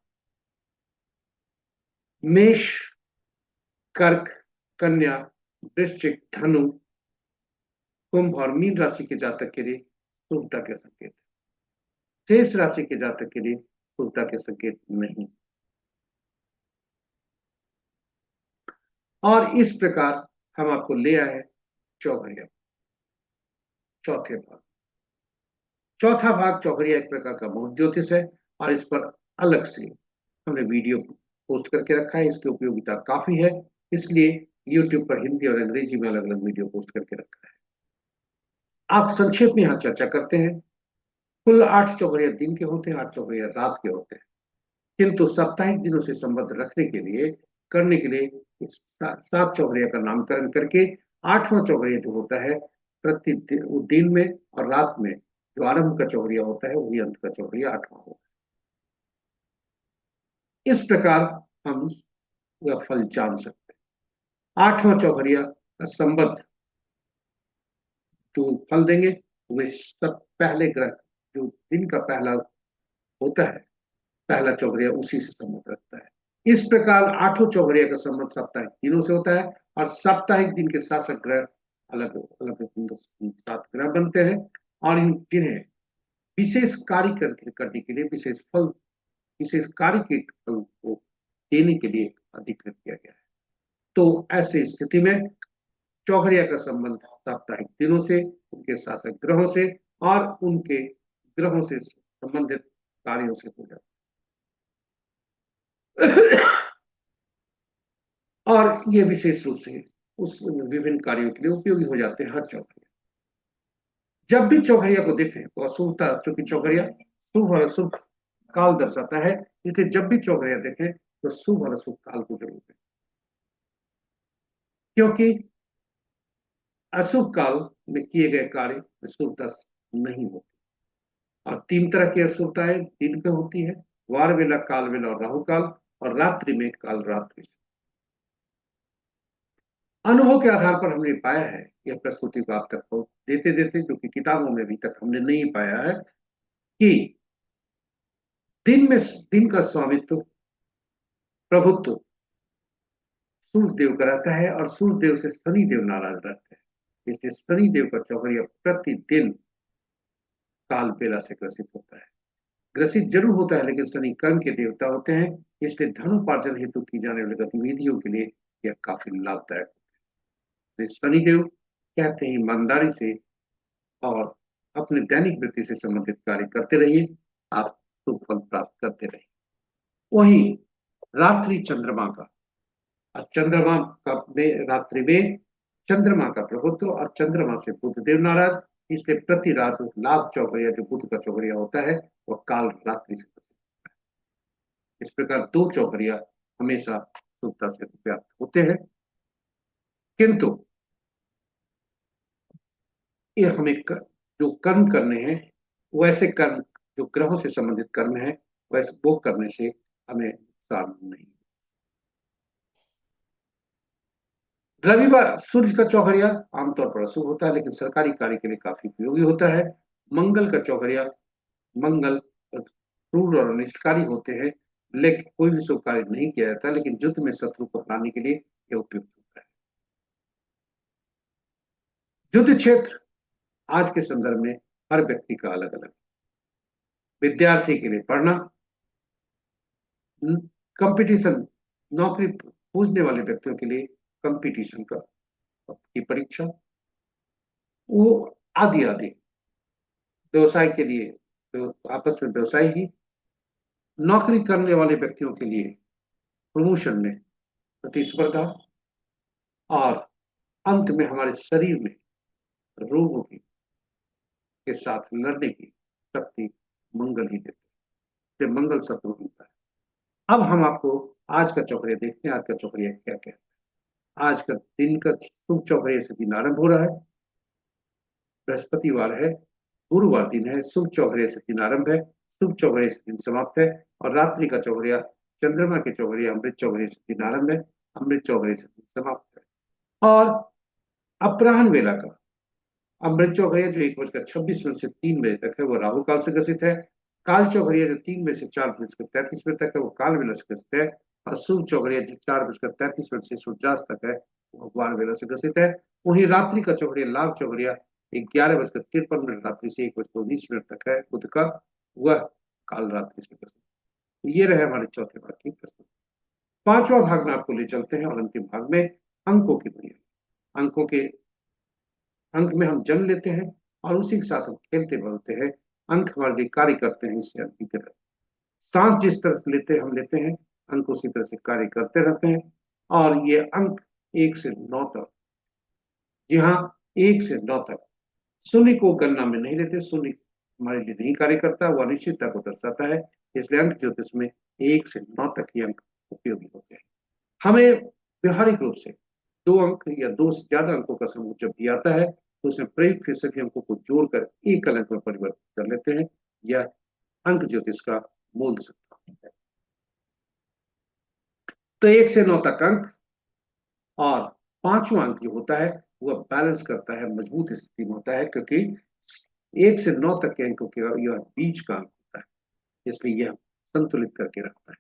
मेष, कर्क, कन्या, वृश्चिक, धनु, कुंभ और मीन राशि के जातक के लिए शुभता के संकेत। शेष राशि के जातक के लिए शुभता के संकेत नहीं। और इस प्रकार हम आपको ले आए चौघड़िया, चौथे भाग। चौथा भाग चौघड़िया एक प्रकार का बहुत ज्योतिष है और इस पर अलग से हमने वीडियो पोस्ट करके रखा है। इसकी उपयोगिता काफी है, इसलिए YouTube पर हिंदी और अंग्रेजी में अलग अलग वीडियो पोस्ट करके रखा है। आप संक्षेप में यहाँ चर्चा करते हैं। कुल 8 चौघड़िया दिन के होते हैं, 8 चौघड़िया रात के होते हैं, किंतु साप्ताहिक दिनों से संबद्ध रखने के लिए करने के लिए 7 चौघड़िया का नामकरण करके 8वां चौघड़िया जो होता है प्रति दिन में और रात में जो आरंभ का चौघड़िया होता है वही अंत का चौघड़िया 8वां होता है। इस प्रकार हम वह फल जान सकते हैं। 8वां चौघड़िया का संबद्ध जो फल देंगे वे सब पहले ग्रह जो दिन का पहला होता है, पहला चौघड़िया उसी से संबंध रखता है। इस प्रकार 8वां चौघड़िया का संबंध साप्ताहिक दिनों से होता है और साप्ताहिक दिन के शासक ग्रह अलग अलग 7 ग्रह बनते हैं और जिन्हें विशेष कार्य करने के लिए विशेष कार्य के फल को देने के लिए अधिकृत किया गया है। तो ऐसी स्थिति में चौघड़िया का संबंध साप्ताहिक दिनों से, उनके शासक ग्रहों से और उनके ग्रहों से संबंधित कार्यों से हो जाता है। और ये विशेष रूप से उस विभिन्न कार्यों के लिए उपयोगी हो जाते हैं हर चौघड़िया। जब भी चौघड़िया को देखें तो अशुभता, चूंकि चौघड़िया शुभ और अशुभ काल दर्शाता है, इसलिए जब भी चौघड़िया देखें तो शुभ और अशुभ काल को जरूर देखें, क्योंकि अशुभ काल में किए गए कार्य में शुभता नहीं होती। और 3 तरह की अशुभताएं दिन में होती है: वार वेला, काल वेला और राहु काल, और रात्रि में काल रात्रि। अनुभव के आधार पर हमने पाया है, यह प्रस्तुति को आप तक देते देते, जो कि किताबों में अभी तक हमने नहीं पाया है, कि दिन का स्वामित्व, प्रभुत्व सूर्य देव का रहता है और सूर्य देव से शनि देव नाराज रहते हैं। इसलिए शनि देव का चौघड़िया प्रतिदिन काल बेला से ग्रसित होता है। ग्रसित जरूर होता है, लेकिन शनि कर्म के देवता होते हैं, इसलिए धनोपार्जन हेतु की जाने वाली गतिविधियों के लिए यह काफी लाभदायक होता है। शनिदेव कहते हैं ईमानदारी से और अपने दैनिक वृत्ति से संबंधित कार्य करते रहिए, आप शुभ फल प्राप्त करते रहिए। वही रात्रि चंद्रमा का, चंद्रमा का रात्रि में चंद्रमा का प्रभुत्व और चंद्रमा से बुध देव नाराज, इसलिए प्रति रात लाभ चौघड़िया जो बुध का चौघड़िया होता है वह काल रात्रि से। इस प्रकार 2 चौघड़िया हमेशा शुभता से व्याप्त होते हैं, किंतु ये हमें जो कर्म करने हैं वैसे कर्म जो ग्रहों से संबंधित कर्म है वैसे वो करने से हमें नुकसान नहीं। रविवार सूर्य का चौघड़िया आमतौर पर अशुभ होता है, लेकिन सरकारी कार्य के लिए काफी उपयोगी होता है। मंगल का चौघड़िया, मंगल क्रूर और अनिष्टकारी होते हैं, लेकिन कोई भी शुभ कार्य नहीं किया जाता, लेकिन युद्ध में शत्रु को हराने के लिए यह उपयुक्त होता है। युद्ध क्षेत्र आज के संदर्भ में हर व्यक्ति का अलग अलग। विद्यार्थी के लिए पढ़ना, कंपटीशन, नौकरी पूछने वाले व्यक्तियों के लिए कंपटीशन की परीक्षा, वो आदि आदि। व्यवसाय के लिए तो आपस में व्यवसाय ही, नौकरी करने वाले व्यक्तियों के लिए प्रमोशन में प्रतिस्पर्धा, और अंत में हमारे शरीर में रोगों की के साथ लड़ने की शक्ति मंगल ही देते हैं। मंगल शत्रु होता है। अब हम आपको आज का चौकड़िया देखते हैं। आज का चौकड़िया क्या क्या है। आज का दिन का शुभ चौकड़िया से दिन आरंभ हो रहा है। बृहस्पतिवार है, गुरुवार दिन है, शुभ चौकड़िया से दिन आरंभ है, शुभ चौकड़िया से दिन समाप्त है। और रात्रि का चौकड़िया चंद्रमा के चौकड़िया अमृत चौकड़िया से दिन आरंभ है, अमृत चौकड़िया से दिन समाप्त है। और अपराह्न वेला का अमृत चौकड़िया जो 1:26 से 3 बजे तक है वो राहु काल से ग्रसित है। काल चौकड़िया जो 3 बजे से 4:33 तक है वो काल वेला से ग्रसित है। और शुभ चौकड़िया जो 4:33 से सूर्यास्त तक है वो वार वेला से ग्रसित है। वहीं रात्रि का चौकड़िया लाभ चौकड़िया 11:53 रात्रि से 1:19 तक है बुध का, वह काल रात्रि से ग्रसित। तो ये रहे हमारे चौथे भाग की प्रस्तुति। पांचवा भाग में आपको ले चलते हैं और अंतिम भाग में अंकों की दुनिया। अंकों के अंक में हम जन्म लेते हैं और उसी के साथ हम खेलते बढ़ते हैं। अंक हमारे लिए कार्य करते हैं इससे अंक की तरह। सांस जिस तरह से लेते हैं हम लेते हैं, अंक उसी तरह से कार्य करते रहते हैं। और ये अंक 1 से 9 तक, जी हाँ, 1 से 9 तक शून्य को गणना में नहीं लेते। शून्य हमारे लिए नहीं कार्य करता, वो अनिश्चितता को दर्शाता है। इसलिए अंक ज्योतिष में 1 से 9 तक ये अंक उपयोगी होते हैं। हमें व्यवहारिक रूप से 2 अंक या 2 से ज्यादा अंकों का समूह जब भी आता है तो उसमें प्रयुक्त के सभी अंकों को जोड़कर एक अंक में परिवर्तित कर लेते हैं। यह अंक ज्योतिष का मूल सिद्धांत है। तो 1 से 9 तक अंक, और पांचवा अंक जो होता है वह बैलेंस करता है, मजबूत स्थिति में होता है, क्योंकि 1 से 9 तक के अंकों के यह बीच का अंक होता है, इसलिए यह संतुलित करके रखता है।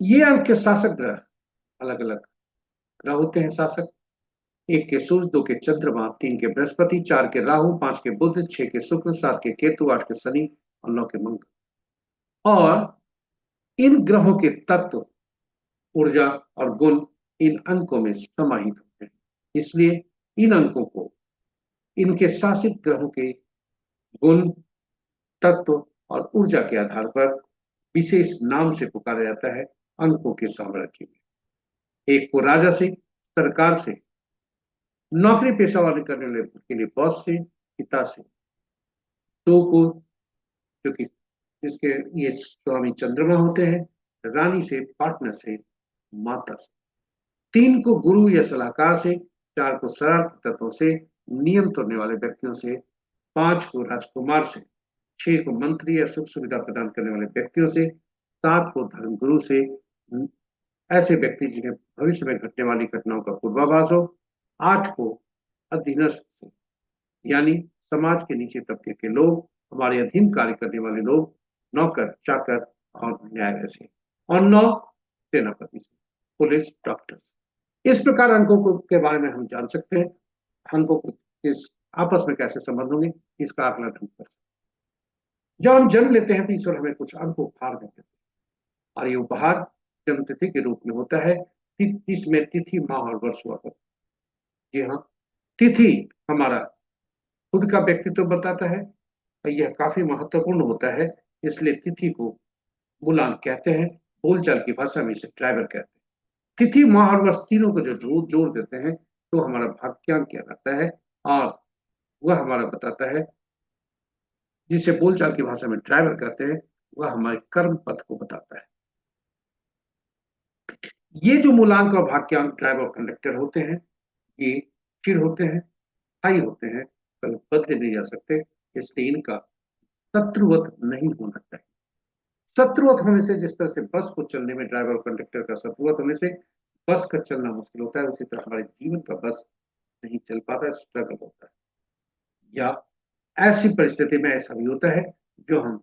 ये अंक के शासक ग्रह अलग अलग ग्रह होते हैं शासक। 1 के सूर्य, 2 के चंद्रमा, 3 के बृहस्पति, 4 के राहु, 5 के बुध, 6 के शुक्र, 7 के केतु, 8 के शनि और 9 के मंगल। और इन ग्रहों के तत्व, ऊर्जा और गुण इन अंकों में समाहित होते हैं। इसलिए इन अंकों को इनके शासित ग्रहों के गुण, तत्व और ऊर्जा के आधार पर विशेष नाम से पुकारा जाता है अंकों के साम्राज्य में। एक को राजा से, सरकार से, नौकरी पेशा वाले करने वाले के लिए बॉस से, पिता से। 2 को, जो कि इसके ये स्वामी चंद्रमा होते हैं, रानी से, पार्टनर से, माता से। 3 को गुरु या सलाहकार से, 4 को शरारती तत्वों से, नियम तोड़ने वाले व्यक्तियों से, 5 को राजकुमार से, 6 को मंत्री या सुख सुविधा प्रदान करने वाले व्यक्तियों से, 7 को धर्मगुरु से, ऐसे व्यक्ति जिन्हें भविष्य में घटने वाली घटनाओं का पूर्वाभास हो। 8 को अधीनस्थ से, यानी समाज के नीचे तबके के लोग, हमारे अधीन कार्य करने वाले लोग, नौकर, चाकर और न्यायालय से। और 9 सेनापति से, पुलिस, डॉक्टर। इस प्रकार अंकों को के बारे में हम जान सकते हैं। अंकों को इस आपस में कैसे संबंध होंगे, इसका आकलन हम कर सकते हैं। जब हम जन्म लेते हैं तो ईश्वर हमें कुछ अंक उपहार देते हैं, और ये उपहार जन्म तिथि के रूप में होता है, जिसमें तिथि, माह और वर्ष हुआ करता है। जी हाँ, तिथि हमारा खुद का व्यक्तित्व बताता है, और यह काफी महत्वपूर्ण होता है। इसलिए तिथि को मूलांक कहते हैं, बोलचाल की भाषा में इसे ड्राइवर कहते हैं। तिथि, माह और वर्ष तीनों को जो जोड़ देते हैं तो हमारा भाग्यांक कहलाता है, और वह हमारा बताता है, जिसे बोलचाल की भाषा में ड्राइवर कहते हैं, वह हमारे कर्म पथ को बताता है। ये जो मूलांक और भाग्यांक ड्राइवर कंडक्टर होते हैं, ये स्थिर होते हैं, स्थायी होते हैं, कभी बदले नहीं जा सकते। इसलिए इनका शत्रुवत नहीं होना चाहिए। शत्रुवत होने से, जिस तरह से बस को चलने में ड्राइवर और कंडक्टर का शत्रुवत होने से बस का चलना मुश्किल होता है, उसी तरह हमारे जीवन का बस नहीं चल पाता, स्ट्रगल होता है। या ऐसी परिस्थिति में ऐसा भी होता है जो हम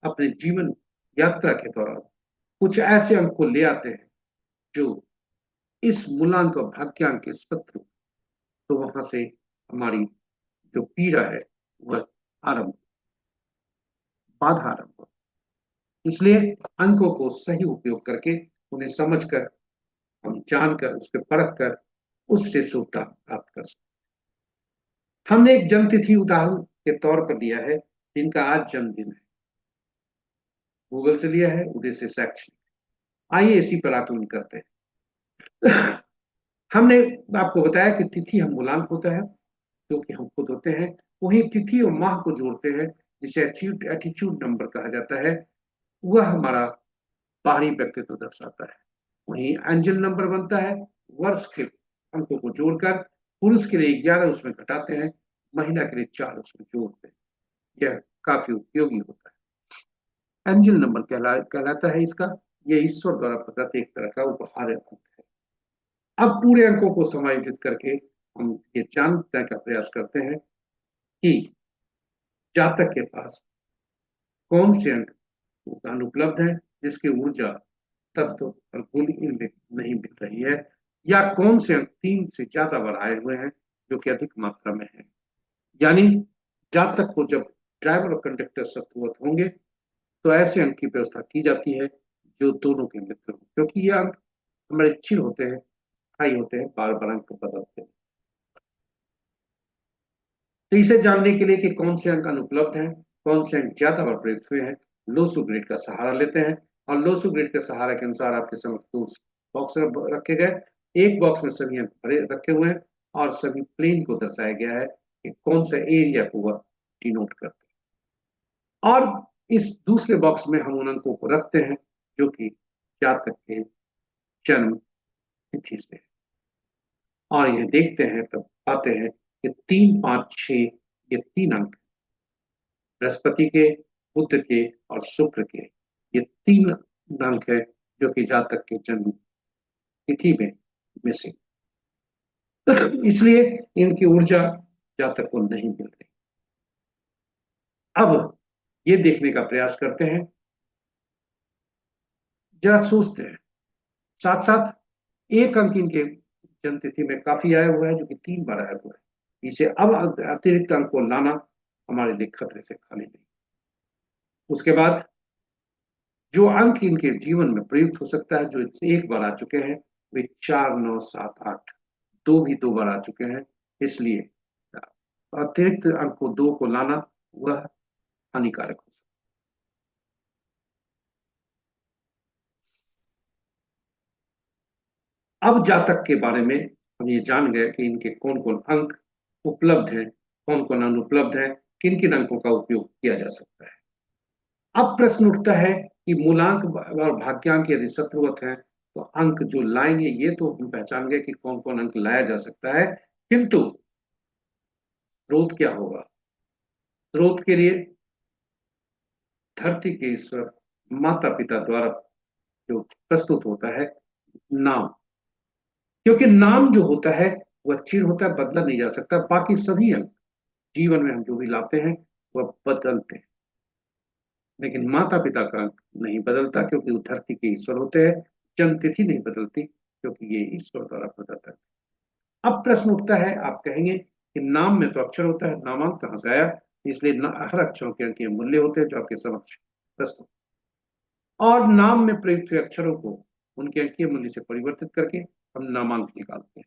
अपने जीवन यात्रा के दौरान कुछ ऐसे अंक को ले आते हैं जो इस मूलांक और भाग्यांक के शत्रु, तो वहां से हमारी जो पीड़ा है वह आरंभ, बाधा आरंभ हो। इसलिए अंकों को सही उपयोग करके, उन्हें समझकर, हम जानकर, उसके परख कर उससे शुभता प्राप्त कर सकते। हमने एक जन्म तिथि उदाहरण के तौर पर लिया है, जिनका आज जन्मदिन है, गूगल से लिया है, उदय से शैक्षणिक। आइए इसी पर आकलन करते हैं। हमने आपको बताया कि तिथि हम मूलांक होता है, जो कि हम खुद होते हैं, वही तिथि और माह को जोड़ते हैं, जिसे एटीट्यूड नंबर कहा जाता है। वह हमारा बाहरी व्यक्तित्व दर्शाता है। वहीं एंजल नंबर बनता है वर्ष के अंकों को जोड़कर। पुरुष के लिए 11 उसमें घटाते हैं, महिला के लिए 4 उसमें जोड़ते हैं। यह काफी उपयोगी होता है। एंजल नंबर कहलाता है इसका। यह ईश्वर द्वारा प्रदत्त एक तरह का उपहार अंक है। अब पूरे अंकों को समायोजित करके हम ये जानने का प्रयास करते हैं कि जातक के पास कौन से अंक अनुपलब्ध है, जिसकी ऊर्जा तत्व और गुण इनमें नहीं मिल रही है, या कौन से अंक 3 से ज्यादा बार आए हुए हैं, जो कि अधिक मात्रा में है। यानी जातक को जब ड्राइवर और कंडक्टर शत्रुवत होंगे, तो ऐसे अंक की व्यवस्था की जाती है जो दोनों के मित्र हो, क्योंकि ये अंक हमारे चिर होते हैं, स्थायी होते हैं, बार बार अंक बदलते हैं। तो इसे जानने के लिए कि कौन से अंक अनुपलब्ध हैं, कौन से अंक ज्यादा बार प्रयुक्त हुए हैं, लोसू ग्रिड का सहारा लेते हैं। और लोसू ग्रिड के सहारा के अनुसार आपके समक्ष दो बॉक्स रखे गए। एक बॉक्स में सभी अंक भरे रखे हुए हैं और सभी प्लेन को दर्शाया गया है कि कौन सा एरिया को वह डिनोट करते हैं। और इस दूसरे बॉक्स में हम उन अंकों को रखते हैं जो कि जातक के जन्म तिथि से है। और ये देखते हैं तब पाते हैं कि 3, 5, 6 ये 3 अंक बृहस्पति के, बुध के और शुक्र के, ये 3 अंक है जो कि जातक के जन्म तिथि में मिसिंग। इसलिए इनकी ऊर्जा जातक को नहीं मिल रही। अब ये देखने का प्रयास करते हैं, जरा सोचते हैं, साथ साथ एक अंक इनके जन्म तिथि में काफी आया हुआ है, जो कि 3 बार आया हुआ है। इसे अब अतिरिक्त अंक को लाना हमारे लिए खतरे से खाली नहीं। उसके बाद जो अंक इनके जीवन में प्रयुक्त हो सकता है, जो एक बार आ चुके हैं, वे 4, 9, 7, 8 दो भी 2 बार आ चुके हैं। इसलिए अतिरिक्त अंक को 2 को लाना वह हानिकारक हो। अब जातक के बारे में हम ये जान गए कि इनके कौन कौन अंक उपलब्ध हैं, कौन कौन अनुपलब्ध हैं, किन किन अंकों का उपयोग किया जा सकता है। अब प्रश्न उठता है कि मूलांक और भाग्यांक यदि शत्रुवत हैं, तो अंक जो लाएंगे, ये तो हम पहचान गए कि कौन कौन अंक लाया जा सकता है, किंतु स्रोत क्या होगा। स्रोत के लिए धरती के ईश्वर माता पिता द्वारा जो प्रस्तुत होता है नाम, क्योंकि नाम जो होता है वह चिर होता है, बदला नहीं जा सकता। बाकी सभी अंक जीवन में हम जो भी लाते हैं वह बदलते हैं, लेकिन माता पिता का अंक नहीं बदलता, क्योंकि वो धरती के ईश्वर होते हैं। जन्म तिथि नहीं बदलती, क्योंकि ये ईश्वर द्वारा प्रदत्त है। अब प्रश्न उठता है, आप कहेंगे कि नाम में तो अक्षर होता है, नामांक कहाँ से आया। इसलिए हर अक्षरों के अंकीय मूल्य होते हैं जो आपके समक्ष प्रस्तुत, और नाम में प्रयुक्त हुए अक्षरों को उनके अंकीय मूल्य से परिवर्तित करके हम नामांक निकालते हैं।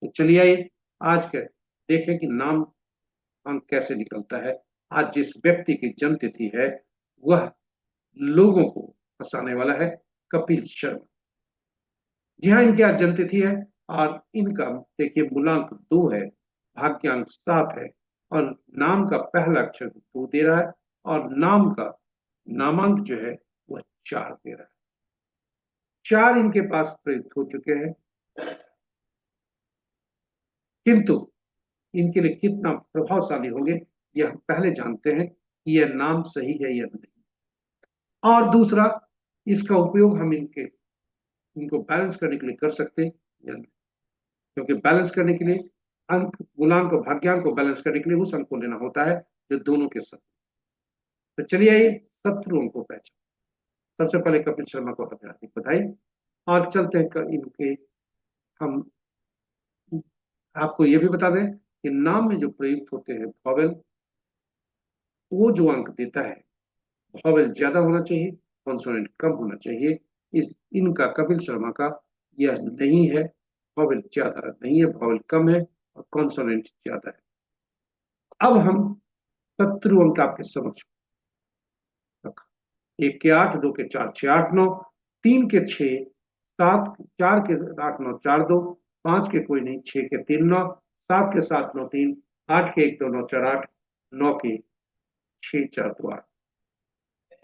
तो चलिए आइए आज के देखें कि नाम अंक कैसे निकलता है। आज जिस व्यक्ति की जन्म तिथि है, वह लोगों को फंसाने वाला है, कपिल शर्मा। जी हाँ, इनकी आज जन्म तिथि है और इनका देखिए मूलांक 2 है, भाग्यांक 7 है, और नाम का पहला अक्षर 2 दे रहा है, और नाम का नामांक जो है वह 4 दे रहा है। 4 इनके पास प्रयुक्त हो चुके हैं, किंतु इनके लिए कितना प्रभावशाली होंगे यह हम पहले जानते हैं कि यह नाम सही है या नहीं। और दूसरा, इसका उपयोग हम इनको बैलेंस करने के लिए कर सकते हैं या नहीं, क्योंकि बैलेंस करने के लिए अंक गुणांक और भाग्यांक को बैलेंस करने के लिए उस अंक को लेना होता है जो दोनों के शत्रु। तो चलिए ये शत्रुओं को पहचान। सबसे पहले कपिल शर्मा को हार्दिक बधाई। और चलते हैं इनके, हम आपको ये भी बता दें कि नाम में जो प्रयुक्त होते हैं वॉवेल, वो जो अंक देता है, वॉवेल ज्यादा होना चाहिए, कॉन्सोनेंट कम होना चाहिए। इस इनका कपिल शर्मा का यह नहीं है, वॉवेल ज्यादा नहीं है, वॉवेल कम है और कॉन्सोनेंट ज्यादा है। अब हम शत्रु अंक आपके समक्ष रखा। 1 के 8, 2 के 4, 6, 8, 9, 3 के 6, 7, 4 के 8, 9, 4, 2, 5 के कोई नहीं, 6 के 3, 9, 7 के 7, 9, 3, 8 के 1 2 9 4 8, 9 के 6 4 2 8।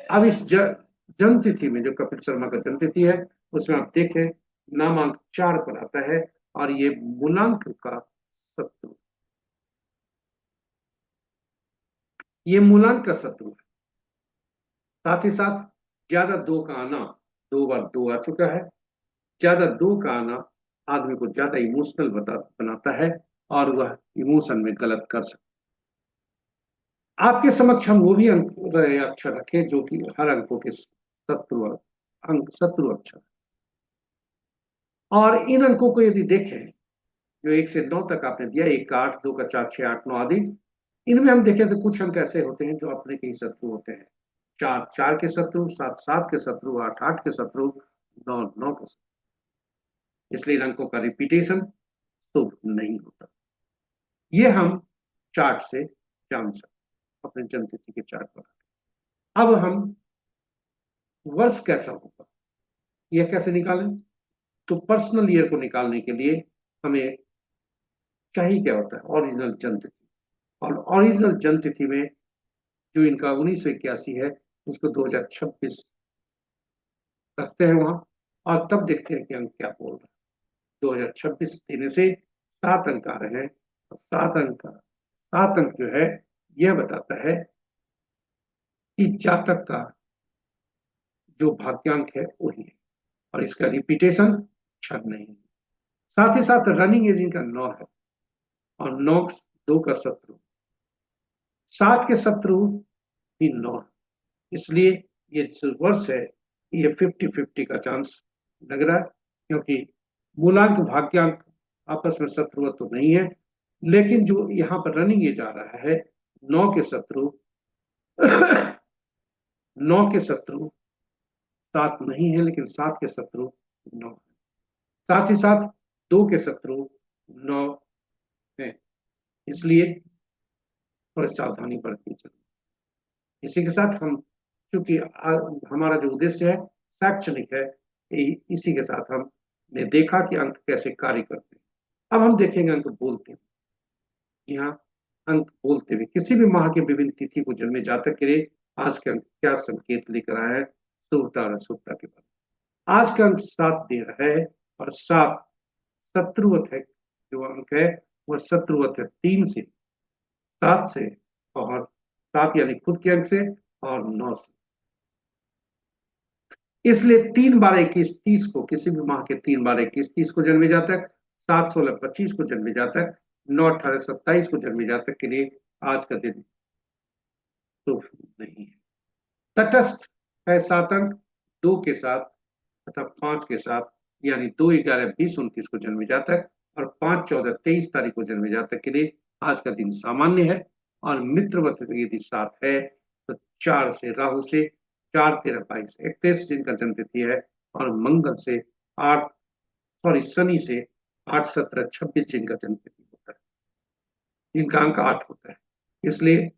अब इस जन्म तिथि में जो कपिल शर्मा का जन्म तिथि है उसमें आप देखें नामांक 4 पर आता है और ये मूलांक का शत्रु, ये मूलांक का शत्रु है। साथ ही साथ ज्यादा दो का आना, 2 बार 2 आ चुका है, ज्यादा दो का आना आदमी को ज्यादा इमोशनल बनाता है और वह इमोशन में गलत कर सकता है। आपके समक्ष हम वो भी अंक अक्षर रखें जो कि हर अंकों के शत्रु अंक, शत्रु अक्षर। और इन अंकों को यदि देखें जो 1 से 9 तक आपने दिया, 1 का 8, 2 का 4 6 8 9 आदि, इनमें हम देखें तो कुछ अंक ऐसे होते हैं जो अपने के ही शत्रु होते हैं। 4 4 के शत्रु, 7 7 के शत्रु, 8 8 के शत्रु, 9 9 के शत्रु। इसलिए इन अंकों का रिपीटेशन शुभ नहीं होता। ये हम चार्ट से जान सकते अपने जन्म तिथि के चार्ट पर। अब हम वर्ष कैसा होगा यह कैसे निकालें? तो पर्सनल ईयर को निकालने के लिए हमें चाहिए क्या होता है, ओरिजिनल जन्म तिथि। और ओरिजिनल जन्म तिथि में जो इनका 1981 है उसको 2026 रखते हैं वहां, और तब देखते हैं कि अंक क्या बोल रहे हैं। 2026 देने से 7 अंक आ रहे हैं, और 7 अंक जो है यह बताता है कि जातक का जो भाग्यांक है वही है, और इसका रिपीटेशन छद नहीं है। साथ ही साथ रनिंग एज इनका 9 है, और 9 2 का शत्रु, 7 के शत्रु भी 9 है। इसलिए ये जो वर्ष है ये 50-50 का चांस लग रहा है, क्योंकि मूलांक भाग्यांक आपस में शत्रु तो नहीं है, लेकिन जो यहाँ पर रनिंग ये जा रहा है 9 के शत्रु 9 के शत्रु 7 नहीं है, लेकिन 7 के शत्रु 9 है। साथ ही साथ 2 के शत्रु 9 है, इसलिए थोड़ी सावधानी बरतनी चाहिए। इसी के साथ हम, क्योंकि हमारा जो उद्देश्य है शैक्षणिक है, इसी के साथ हमने देखा कि अंक कैसे कार्य करते हैं। अब हम देखेंगे अंक बोलते हैं। जी हाँ, अंक बोलते हुए किसी भी माह के विभिन्न तिथि को जन्मे जातक के लिए आज के अंक क्या संकेत लेकर आया है शुभता और अशुभता के बाद। आज का अंक 7 दे रहा है, और 7 शत्रुवत है। जो अंक है वह शत्रुवत है 3 से, 7 से, और 7 यानी खुद के अंक से, और 9 से। इसलिए 3 12 21 30 को, किसी भी माह के 3 12 21 30 को जन्मे जातक, 7 16 25 को जन्मे जातक, 9 18 27 को जन्मे जातक के लिए आज का दिन शुभ नहीं है। तटस्थ है 7 अंक 2 के साथ तथा 5 के साथ, यानी 2 11 20 29 को जन्मे जातक और 5 14 23 तारीख को जन्मे जातक के लिए आज का दिन सामान्य है। और मित्रवत यदि 7 है तो 4 से राहु से, 4 13 22 31 जिनका जन्म तिथि है, और मंगल से 8, सॉरी शनि से 8 17 26 जिनका जन्म तिथि होता है, जिनका अंक 8 होता है। इसलिए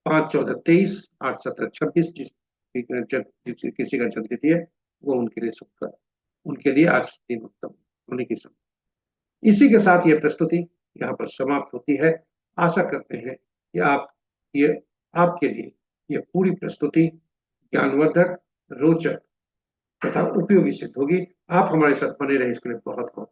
5 14 23 8 17 26 किसी का जन्म तिथि है वो उनके लिए शुभ कर, उनके लिए आज दिन उत्तम होने की संभावना। इसी के साथ ये प्रस्तुति यहाँ पर समाप्त होती है। आशा करते हैं कि ये आपके लिए ये पूरी प्रस्तुति ज्ञानवर्धक, रोचक तथा उपयोगी सिद्ध होगी। आप हमारे साथ बने रहे इसके लिए बहुत बहुत।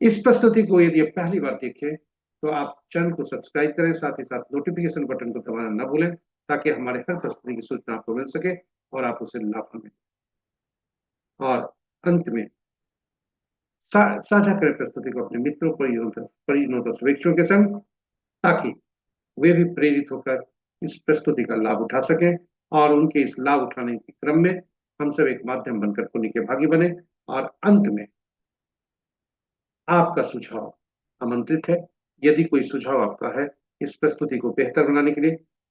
इस प्रस्तुति को यदि आप पहली बार देखें तो आप चैनल को सब्सक्राइब करें, साथ ही साथ नोटिफिकेशन बटन को दबाना न भूलें, ताकि हमारे हर प्रस्तुति की सूचना आपको मिल सके और आप उसे लाभ मिले। और अंत में साझा करें प्रस्तुति को अपने मित्रों, परिजनों तथा शुभेच्छुओं के संग, ताकि वे भी प्रेरित होकर इस प्रस्तुति का लाभ उठा सकें, और उनके इस लाभ उठाने के क्रम में हम सब एक माध्यम बनकर पुण्य के भागी बने। और अंत में आपका सुझाव आमंत्रित है। यदि कोई सुझाव आपका है इस प्रस्तुति को बेहतर बनाने के लिए,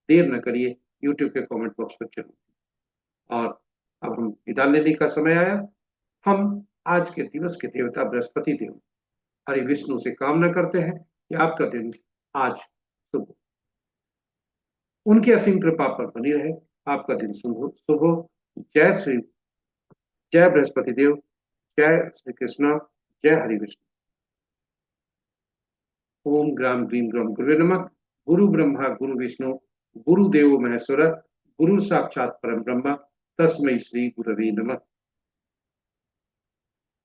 देर न करिए, YouTube के कमेंट बॉक्स पर जरूर। और अब हम विदा लेने का समय आया। हम आज के दिवस के देवता बृहस्पति देव हरि विष्णु से कामना करते हैं कि आपका दिन आज शुभ हो, उनकी असीम कृपा पर बनी रहे, आपका दिन शुभ हो। जय बृहस्पति देव, जय श्री कृष्ण, जय हरि विष्णु। ओम ग्राम ग्रीम ग्रम गुरुवे नमः। गुरु ब्रह्मा गुरु विष्णु गुरुदेव महेश्वर गुरु साक्षात परम ब्रह्म तस्मै श्री गुरवे नमः।